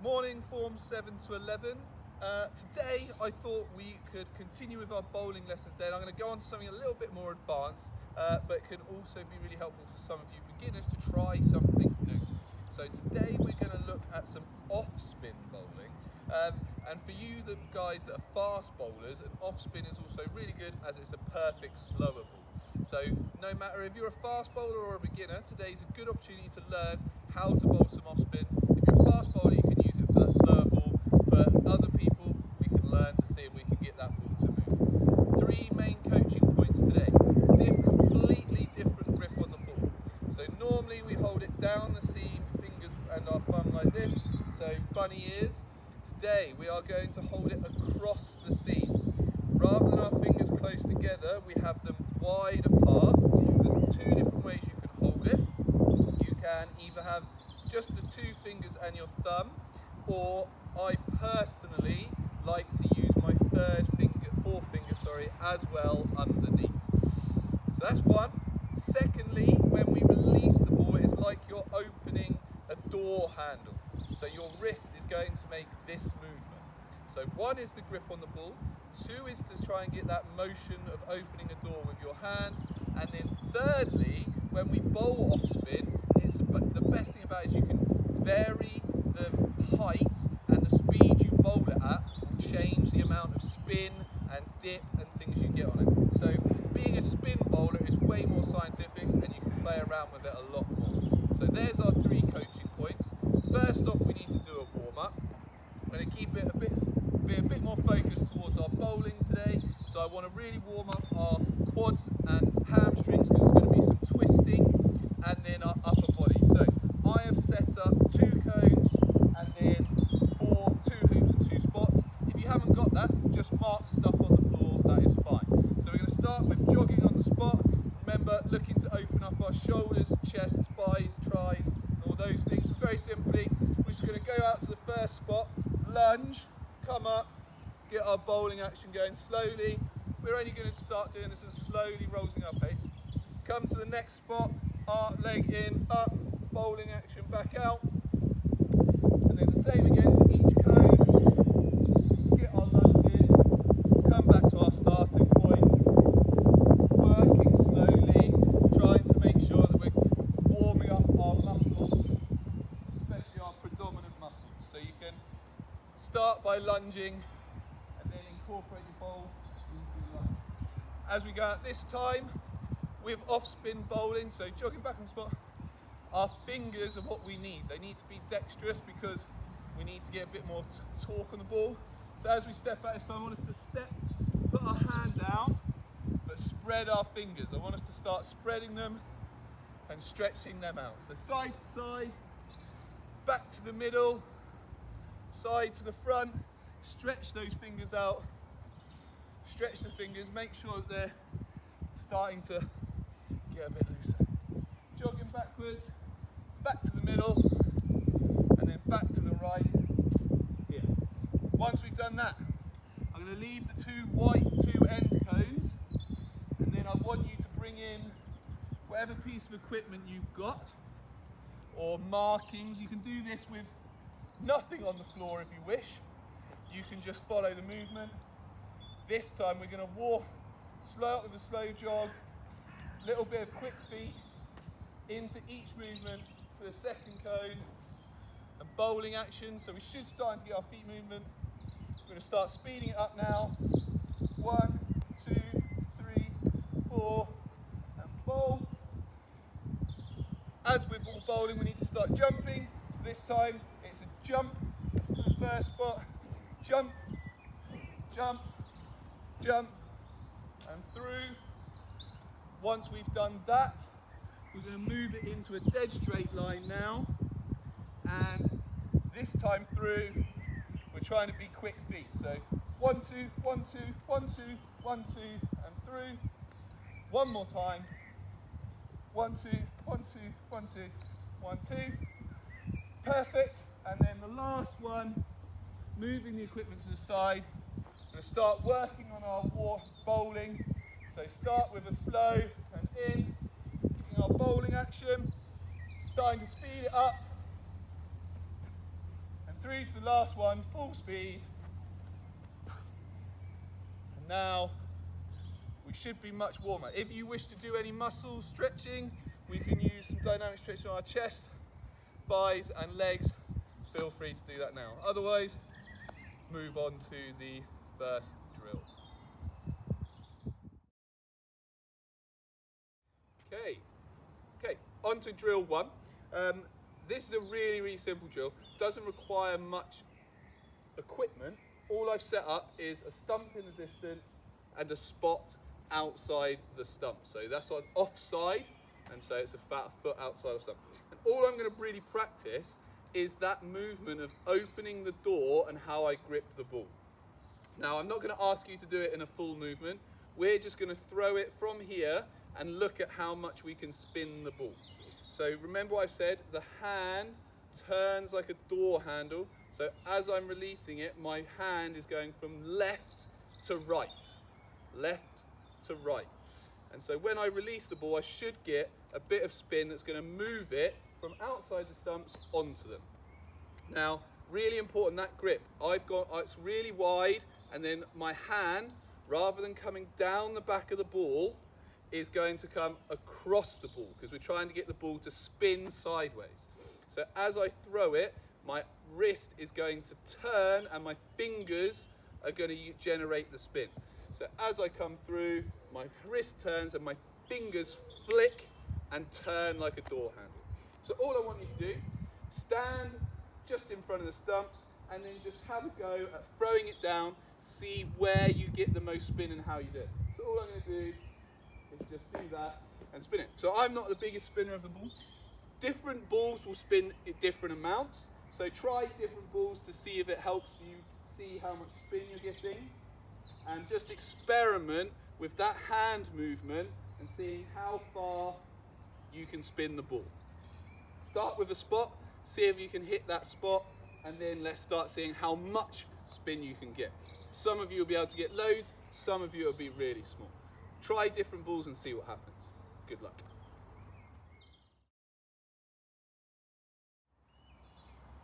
Morning, Form 7 to 11. Today I thought we could continue with our bowling lessons then. I'm going to go on to something a little bit more advanced, but it can also be really helpful for some of you beginners to try something new. So today we're going to look at some off-spin bowling. And for you, the guys that are fast bowlers, an off-spin is also really good as it's a perfect slower ball. So no matter if you're a fast bowler or a beginner, today's a good opportunity to learn how to bowl some off-spin. If you're a fast bowler, you can use it for that slower ball. For other people, we can learn to see if we can get that ball to move. Three main coaching points today. Completely different grip on the ball. So normally we hold it down the seam, fingers and our thumb like this, so bunny ears. Today we are going to hold it across the seam. Rather than our fingers close together, we have them wide apart. There's two different ways you can hold it. You can either have just the two fingers and your thumb, or I personally like to use my forefinger, as well underneath. So that's one. Secondly, when we release the ball, it's like you're opening a door handle. So your wrist is going to make this movement. So one is the grip on the ball. Two is to try and get that motion of opening a door with your hand. And then thirdly, when we bowl off spin, the best thing about it is you can vary the height and the speed you bowl it at will change the amount of spin and dip and things you get on it. So being a spin bowler is way more scientific and you can play around with it a lot more. So there's our three coaching points. First off, we need to do a warm-up. I'm going to keep it be a bit more focused towards our bowling today. So I want to really warm up our quads and hamstrings because there's going to be some twisting, and then our upper body. So I have set up 2 cones and then 2 hoops and 2 spots. If you haven't got that, just mark stuff on the floor, that is fine. So we're going to start with jogging on the spot. Remember, looking to open up our shoulders, chest, thighs, tries, and all those things. Very simply, we're just going to go out to the first spot, lunge, come up, get our bowling action going slowly. We're only going to start doing this and slowly raising our pace. Come to the next spot, arc leg in, up, bowling action back out. And then the same again to each cone. Get our lunge in, come back to our starting point. Working slowly, trying to make sure that we're warming up our muscles, especially our predominant muscles. So you can start by lunging and then incorporate your bowl into lunge. As we go out this time, with off-spin bowling, so jogging back on the spot, our fingers are what we need. They need to be dexterous because we need to get a bit more torque on the ball. So as we step out this time, I want us to put our hand down, but spread our fingers. I want us to start spreading them and stretching them out. So side to side, back to the middle, side to the front, stretch those fingers out, stretch the fingers, make sure that they're starting to get a bit looser. Jogging backwards, back to the middle, and then back to the right. Here. Once we've done that, I'm going to leave the 2 white 2 end cones, and then I want you to bring in whatever piece of equipment you've got, or markings. You can do this with nothing on the floor if you wish. You can just follow the movement. This time we're going to walk, slow up with a slow jog, little bit of quick feet into each movement for the second cone, and bowling action. So we should start to get our feet movement. We're going to start speeding it up now. 1, 2, 3, 4, and bowl. As with all bowling, we need to start jumping. So this time it's a jump to the first spot, jump, jump, jump, and through. Once we've done that, we're going to move it into a dead straight line now, and this time through we're trying to be quick feet. So 1, 2, 1, 2, 1, 2, 1, 2, and through. One more time. 1, 2, 1, 2, 1, 2, 1, 2. Perfect. And then the last one, moving the equipment to the side. We're going to start working on our bowling. So start with a slow and in, getting our bowling action, starting to speed it up, and through to the last one, full speed. And now we should be much warmer. If you wish to do any muscle stretching, we can use some dynamic stretching on our chest, thighs and legs. Feel free to do that now. Otherwise, move on to the first drill. Okay, on to drill one. This is a really simple drill. Doesn't require much equipment. All I've set up is a stump in the distance and a spot outside the stump. So that's on offside, and so it's about a foot outside of stump. And all I'm going to really practice is that movement of opening the door and how I grip the ball. Now, I'm not going to ask you to do it in a full movement. We're just going to throw it from here and look at how much we can spin the ball. So remember what I've said, the hand turns like a door handle. So as I'm releasing it, my hand is going from left to right. Left to right. And so when I release the ball, I should get a bit of spin that's going to move it from outside the stumps onto them. Now, really important, that grip. It's really wide, and then my hand, rather than coming down the back of the ball, is going to come across the ball, because we're trying to get the ball to spin sideways. So as I throw it, my wrist is going to turn and my fingers are going to generate the spin. So as I come through, my wrist turns and my fingers flick and turn like a door handle. So all I want you to do, stand just in front of the stumps and then just have a go at throwing it down, see where you get the most spin and how you do it. So all I'm going to do is just do that and spin it. So I'm not the biggest spinner of the ball. Different balls will spin at different amounts. So try different balls to see if it helps you see how much spin you're getting. And just experiment with that hand movement and seeing how far you can spin the ball. Start with a spot, see if you can hit that spot, and then let's start seeing how much spin you can get. Some of you will be able to get loads, some of you will be really small. Try different balls and see what happens. Good luck.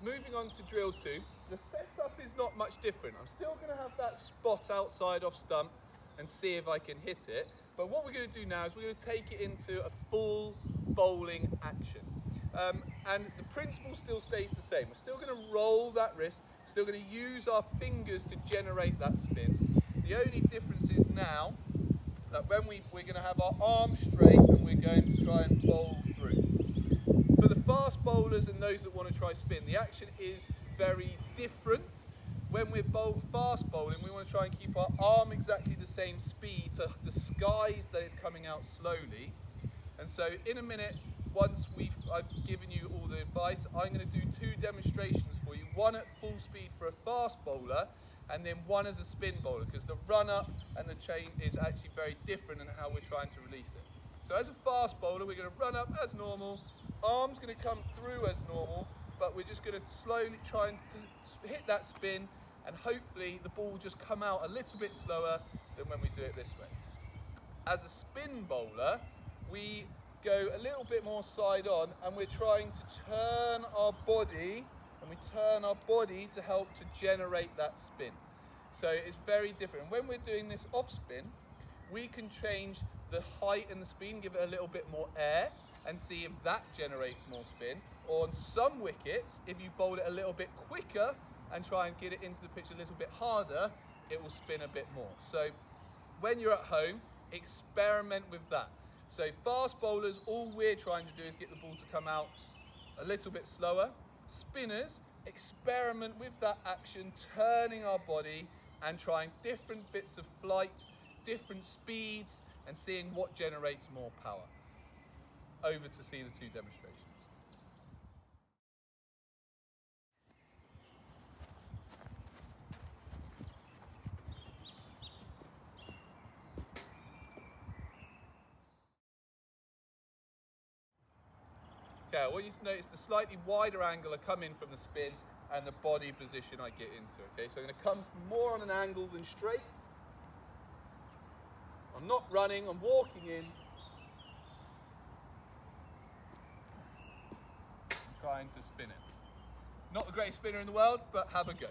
Moving on to drill 2, the setup is not much different. I'm still going to have that spot outside off stump and see if I can hit it. But what we're going to do now is we're going to take it into a full bowling action. And the principle still stays the same. We're still going to roll that wrist, still going to use our fingers to generate that spin. The only difference is now that when we're going to have our arms straight and we're going to try and bowl through. For the fast bowlers and those that want to try spin, the action is very different. When we're fast bowling, we want to try and keep our arm exactly the same speed to disguise that it's coming out slowly. And so in a minute, once I've given you all the advice, I'm going to do 2 demonstrations for you. One at full speed for a fast bowler, and then one as a spin bowler, because the run up and the chain is actually very different in how we're trying to release it. So as a fast bowler, we're going to run up as normal, arm's going to come through as normal, but we're just going to slowly try and hit that spin, and hopefully the ball will just come out a little bit slower than when we do it this way. As a spin bowler, we go a little bit more side on, and we're trying to turn our body, and we turn our body to help to generate that spin. So it's very different. When we're doing this off spin, we can change the height and the speed, give it a little bit more air, and see if that generates more spin. Or on some wickets, if you bowl it a little bit quicker and try and get it into the pitch a little bit harder, it will spin a bit more. So when you're at home, experiment with that. So fast bowlers, all we're trying to do is get the ball to come out a little bit slower. Spinners, experiment with that action, turning our body and trying different bits of flight, different speeds, and seeing what generates more power. Over to see the 2 demonstrations. Okay, I want you to notice the slightly wider angle I come in from the spin and the body position I get into. Okay, so I'm going to come more on an angle than straight. I'm not running, I'm walking in. Trying to spin it. Not the greatest spinner in the world, but have a go.